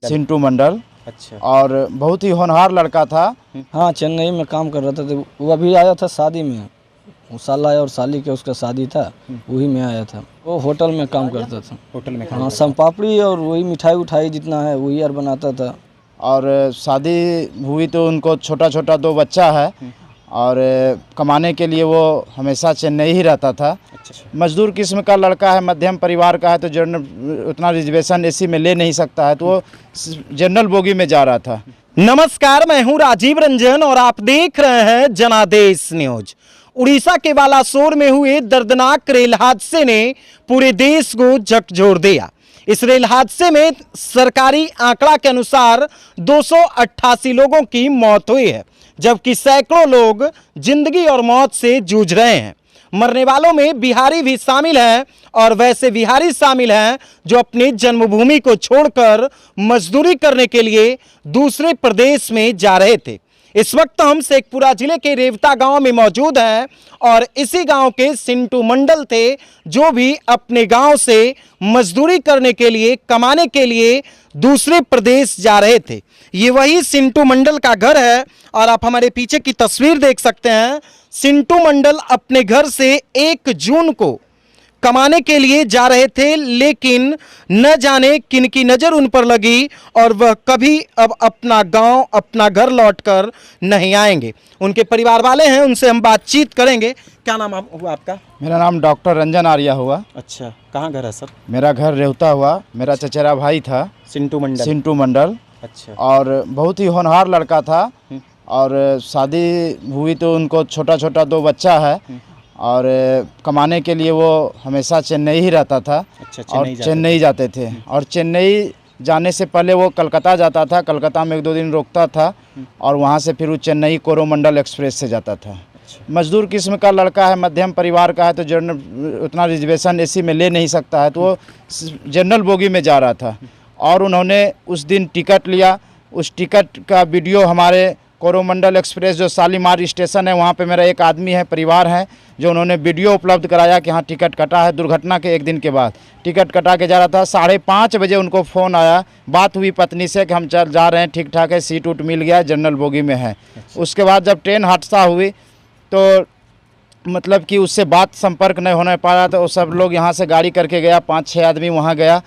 सिंटू मंडल। अच्छा। और बहुत ही होनहार लड़का था। हाँ, चेन्नई में काम कर रहा था तो वो अभी आया था शादी में। वो साला और साली के उसका शादी था, वही में आया था। वो होटल में काम करता था। होटल में हाँ, सम पापड़ी और वही मिठाई उठाई जितना है वही यार बनाता था। और शादी हुई तो उनको छोटा छोटा 2 बच्चा है। और कमाने के लिए वो हमेशा चेन्नई ही रहता था। अच्छा। मजदूर किस्म का लड़का है, मध्यम परिवार का है, तो जनरल उतना रिजर्वेशन एसी में ले नहीं सकता है, तो वो जनरल बोगी में जा रहा था। नमस्कार, मैं हूं राजीव रंजन और आप देख रहे हैं जनादेश न्यूज। उड़ीसा के बालासोर में हुए दर्दनाक रेल हादसे ने पूरे देश को झकझोर दिया। इस रेल हादसे में सरकारी आंकड़ा के अनुसार 288 लोगों की मौत हुई है, जबकि सैकड़ों लोग जिंदगी और मौत से जूझ रहे हैं। मरने वालों में बिहारी भी शामिल हैं और वैसे बिहारी शामिल हैं जो अपनी जन्मभूमि को छोड़कर मजदूरी करने के लिए दूसरे प्रदेश में जा रहे थे। इस वक्त हम शेखपुरा जिले के रेवता गांव में मौजूद हैं और इसी गांव के सिंटू मंडल थे जो भी अपने गांव से मजदूरी करने के लिए, कमाने के लिए दूसरे प्रदेश जा रहे थे। ये वही सिंटू मंडल का घर है और आप हमारे पीछे की तस्वीर देख सकते हैं। सिंटू मंडल अपने घर से 1 जून को कमाने के लिए जा रहे थे, लेकिन न जाने किनकी नज़र उन पर लगी और वह कभी अब अपना गांव, अपना घर लौटकर नहीं आएंगे। उनके परिवार वाले हैं, उनसे हम बातचीत करेंगे। क्या नाम हुआ आपका? मेरा नाम डॉक्टर रंजन आर्या हुआ। अच्छा, कहाँ घर है सर? मेरा घर रेवता हुआ। मेरा चचेरा भाई था सिंटू मंडल। सिंटू मंडल। अच्छा। और बहुत ही होनहार लड़का था। और शादी हुई तो उनको छोटा छोटा 2 बच्चा है। और कमाने के लिए वो हमेशा चेन्नई ही रहता था। अच्छा, और चेन्नई जाते थे। और चेन्नई जाने से पहले वो कलकत्ता जाता था। कलकत्ता में 1-2 दिन रुकता था और वहाँ से फिर वो चेन्नई कोरोमंडल एक्सप्रेस से जाता था। मजदूर किस्म का लड़का है, मध्यम परिवार का है, तो जनरल उतना रिजर्वेशन एसी में ले नहीं सकता है, तो वो जनरल बोगी में जा रहा था। और उन्होंने उस दिन टिकट लिया। उस टिकट का वीडियो हमारे कोरोमंडल एक्सप्रेस जो शालीमार स्टेशन है वहाँ पे मेरा एक आदमी है, परिवार है, जो उन्होंने वीडियो उपलब्ध कराया कि हाँ टिकट कटा है। दुर्घटना के 1 दिन के बाद टिकट कटा के जा रहा था। 5:30 बजे उनको फ़ोन आया। बात हुई पत्नी से कि हम चल जा रहे हैं, ठीक ठाक है, सीट उट मिल गया, जनरल बोगी में है। उसके बाद जब ट्रेन हादसा हुई तो मतलब कि उससे बात संपर्क नहीं होने पाया, तो सब लोग यहाँ से गाड़ी करके गया। 5-6 आदमी वहाँ गया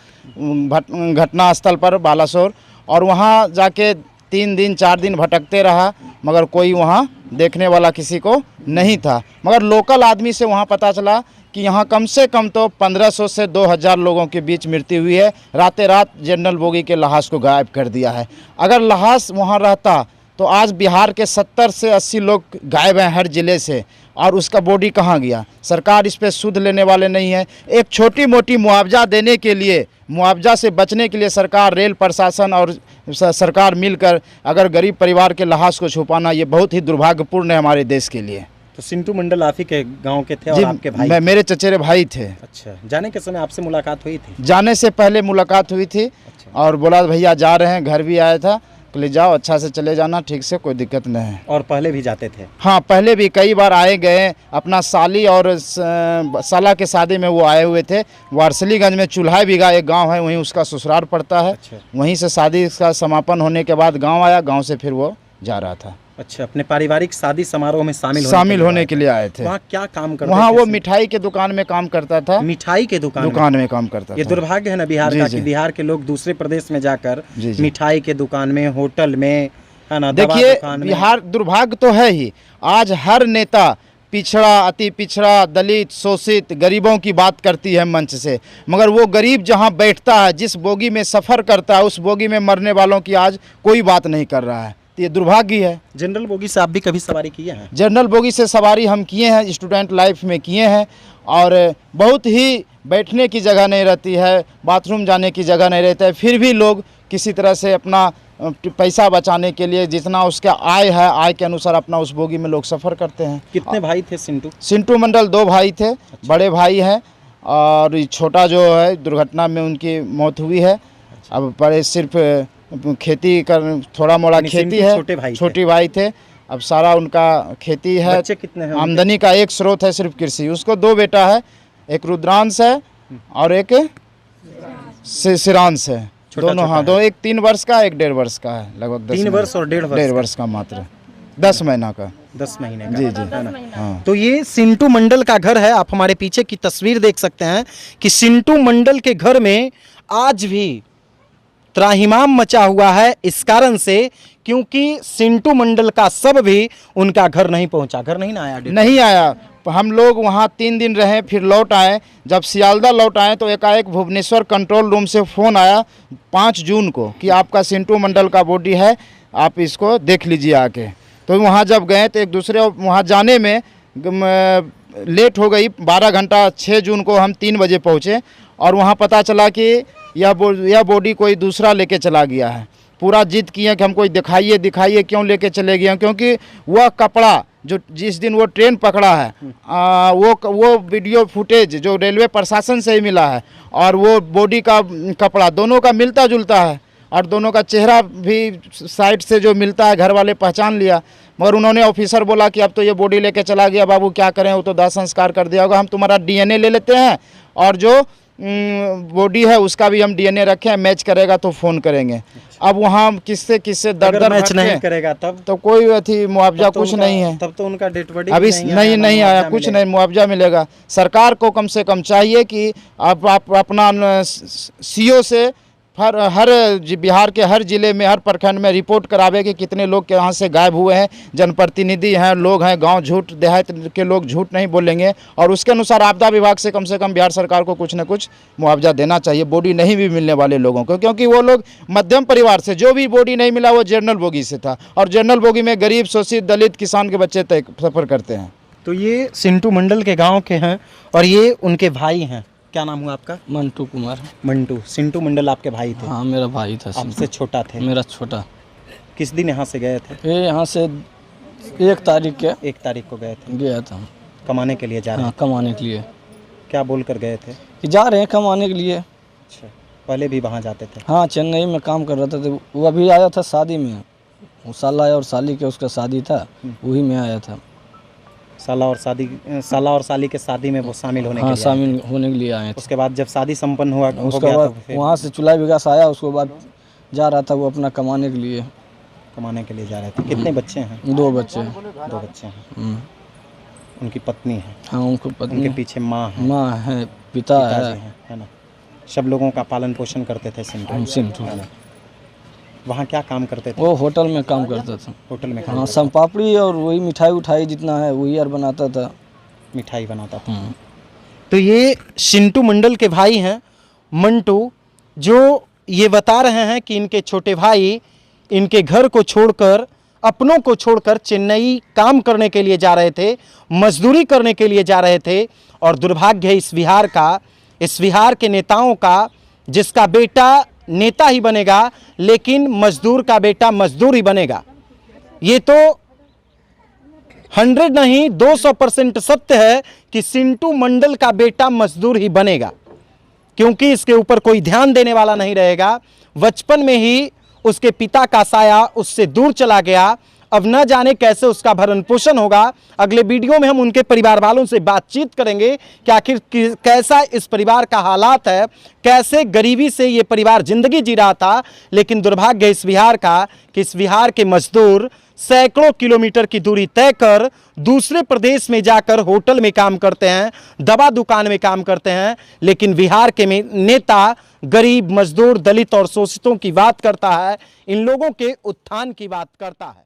घटना स्थल पर बालासोर। और वहाँ जाके 3 दिन 4 दिन भटकते रहा, मगर कोई वहाँ देखने वाला किसी को नहीं था। मगर लोकल आदमी से वहाँ पता चला कि यहाँ कम से कम तो 1500 से 2000 लोगों के बीच मृत्यु हुई है। रातें रात जनरल बोगी के लाश को गायब कर दिया है। अगर लाश वहाँ रहता तो आज बिहार के 70 से 80 लोग गायब हैं हर ज़िले से। और उसका बॉडी कहाँ गया? सरकार इस पर सुध लेने वाले नहीं है। एक छोटी मोटी मुआवजा देने के लिए, मुआवजा से बचने के लिए सरकार, रेल प्रशासन और सरकार मिलकर अगर गरीब परिवार के लाश को छुपाना, ये बहुत ही दुर्भाग्यपूर्ण है हमारे देश के लिए। तो सिंटू मंडल आप ही के गांव के थे और आपके भाई? मेरे चचेरे भाई थे। अच्छा, जाने के समय आपसे मुलाकात हुई थी? जाने से पहले मुलाकात हुई थी। अच्छा। और बोला भैया जा रहे हैं, घर भी आया था, ले जाओ, अच्छा से चले जाना, ठीक से, कोई दिक्कत नहीं है। और पहले भी जाते थे? हाँ, पहले भी कई बार आए गए। अपना साली और साला के शादी में वो आए हुए थे। वारसलीगंज में चूल्हा बिगा एक गांव है, वहीं उसका ससुराल पड़ता है। अच्छा। वहीं से शादी का समापन होने के बाद गांव आया, गांव से फिर वो जा रहा था। अच्छा, अपने पारिवारिक शादी समारोह में शामिल होने के लिए आए थे। वहाँ क्या काम करते? वहाँ वो मिठाई के दुकान में काम करता था। मिठाई के दुकान में काम करता था। ये दुर्भाग्य है ना बिहार का कि बिहार के लोग दूसरे प्रदेश में जाकर मिठाई के दुकान में, होटल में, है ना, देखिए बिहार दुर्भाग्य तो है ही। आज हर नेता पिछड़ा, अति पिछड़ा, दलित, शोषित, गरीबों की बात करती है मंच से, मगर वो गरीब जहां बैठता है, जिस बोगी में सफ़र करता है, उस बोगी में मरने वालों की आज कोई बात नहीं कर रहा है। तो ये दुर्भाग्य है। जनरल बोगी से आप भी कभी सवारी किए हैं? जनरल बोगी से सवारी हम किए हैं, स्टूडेंट लाइफ में किए हैं। और बहुत ही बैठने की जगह नहीं रहती है, बाथरूम जाने की जगह नहीं रहता है, फिर भी लोग किसी तरह से अपना पैसा बचाने के लिए जितना उसका आय है, आय के अनुसार अपना उस बोगी में लोग सफ़र करते हैं। कितने भाई थे सिंटू? सिंटू मंडल 2 भाई थे। अच्छा। बड़े भाई हैं और छोटा जो है दुर्घटना में उनकी मौत हुई है। अच्छा। अब बड़े सिर्फ खेती कर, थोड़ा मोड़ा खेती है, छोटे भाई थे। अब सारा उनका खेती है। बच्चे कितने हैं? आमदनी का एक स्रोत है सिर्फ कृषि। उसको 2 बेटा है, एक रुद्रांश है और एक सिरांश है। दोनों, हाँ, दो, एक 3 वर्ष का, एक 1.5 वर्ष का है, लगभग 3 वर्ष और 1.5 वर्ष 1.5 वर्ष का मात्र, 10 महीना का। 10 महीने का। जी जी, हाँ। तो ये सिंटू मंडल का घर है। आप हमारे पीछे की तस्वीर देख सकते हैं कि सिंटू मंडल के घर में आज भी त्राहिमाम मचा हुआ है, इस कारण से क्योंकि सिंटू मंडल का शव भी उनका घर नहीं पहुंचा, घर नहीं ना आया। नहीं आया। हम लोग वहाँ 3 दिन रहे, फिर लौट आए। जब सियालदा लौट आए तो एकाएक भुवनेश्वर कंट्रोल रूम से फ़ोन आया 5 जून को कि आपका सिंटू मंडल का बॉडी है, आप इसको देख लीजिए आके। तो वहाँ जब गए तो एक दूसरे वहाँ जाने में लेट हो गई, 12 घंटा। 6 जून को हम 3 बजे पहुँचे और वहाँ पता चला कि यह बॉडी कोई दूसरा लेके चला गया है। पूरा जिद किए कि हमको दिखाइए दिखाइए, क्यों लेके चले गए, क्योंकि वह कपड़ा जो जिस दिन वो ट्रेन पकड़ा है, वो वीडियो फुटेज जो रेलवे प्रशासन से ही मिला है और वो बॉडी का कपड़ा दोनों का मिलता जुलता है और दोनों का चेहरा भी साइड से जो मिलता है, घर वाले पहचान लिया। मगर उन्होंने ऑफिसर बोला कि अब तो ये बॉडी लेके चला गया बाबू, क्या करें, वो तो दाह संस्कार कर दिया होगा, हम तुम्हारा डीएनए ले लेते हैं और जो बॉडी है उसका भी हम डीएनए रखे हैं, मैच करेगा तो फ़ोन करेंगे। अब वहाँ किससे दर मैच नहीं करेगा तब तो कोई अथी मुआवजा कुछ नहीं है। तब तो उनका डेड बॉडी अभी नहीं आया, कुछ नहीं मुआवजा मिलेगा। सरकार को कम से कम चाहिए कि आप अपना सीओ से हर बिहार के हर जिले में, हर प्रखंड में रिपोर्ट करावे कि कितने लोग के यहाँ से गायब हुए हैं। जनप्रतिनिधि हैं, लोग हैं, गांव झूठ, देहात के लोग झूठ नहीं बोलेंगे और उसके अनुसार आपदा विभाग से कम बिहार सरकार को कुछ न कुछ मुआवजा देना चाहिए बॉडी नहीं भी मिलने वाले लोगों को, क्योंकि वो लोग मध्यम परिवार से, जो भी बॉडी नहीं मिला वो जनरल बोगी से था और जनरल बोगी में गरीब, शोषित, दलित, किसान के बच्चे सफ़र करते हैं। तो ये सिंटू मंडल के गाँव के हैं और ये उनके भाई हैं। क्या नाम हुआ आपका? मंटू कुमार। मंटू। सिंटू मंडल आपके भाई थे? हाँ, मेरा भाई था। आपसे छोटा थे? मेरा छोटा। किस दिन यहाँ से गए थे? ये यहाँ से 1 तारीख के 1 तारीख को गए थे। गया था। कमाने के लिए जा रहे? हाँ, कमाने के लिए। क्या बोल कर गए थे? कि जा रहे हैं कमाने के लिए। अच्छा, पहले भी वहाँ जाते थे? हाँ, चेन्नई में काम कर रहा था। तो वो अभी आया था शादी में, वो साला और साली के उसका शादी था, वही में आया था। साला और साली के शादी में वो शामिल होने के लिए? शामिल होने के लिए आए थे। उसके बाद जब शादी संपन्न हुआ उसके बाद वहाँ से चुलाई विकास आया, उसके बाद जा रहा था वो अपना कमाने के लिए जा रहे थे। कितने बच्चे हैं? 2 बच्चे। 2 बच्चे हैं। उनकी पत्नी है? हाँ, उनको पत्नी। उनके पीछे माँ है, पिता है ना। सब लोगों का पालन पोषण करते थे सिंटू। वहाँ क्या काम करते थे? वो होटल में काम करता था। होटल में? हाँ, सम पापड़ी और वही मिठाई जितना है वही यार बनाता था। मिठाई बनाता था। तो ये सिंटू मंडल के भाई हैं मंटू, जो ये बता रहे हैं कि इनके छोटे भाई इनके घर को छोड़कर, अपनों को छोड़कर चेन्नई काम करने के लिए जा रहे थे, मजदूरी करने के लिए जा रहे थे और दुर्भाग्य है इस बिहार के नेताओं का, जिसका बेटा नेता ही बनेगा लेकिन मजदूर का बेटा मजदूर ही बनेगा। ये तो 100 नहीं 200% सत्य है कि सिंटू मंडल का बेटा मजदूर ही बनेगा, क्योंकि इसके ऊपर कोई ध्यान देने वाला नहीं रहेगा। बचपन में ही उसके पिता का साया उससे दूर चला गया, अब न जाने कैसे उसका भरण पोषण होगा। अगले वीडियो में हम उनके परिवार वालों से बातचीत करेंगे कि आखिर कैसा इस परिवार का हालात है, कैसे गरीबी से ये परिवार जिंदगी जी रहा था। लेकिन दुर्भाग्य इस बिहार का कि इस बिहार के मजदूर सैकड़ों किलोमीटर की दूरी तय कर दूसरे प्रदेश में जाकर होटल में काम करते हैं, दवा दुकान में काम करते हैं, लेकिन बिहार के नेता गरीब, मजदूर, दलित और शोषितों की बात करता है, इन लोगों के उत्थान की बात करता है।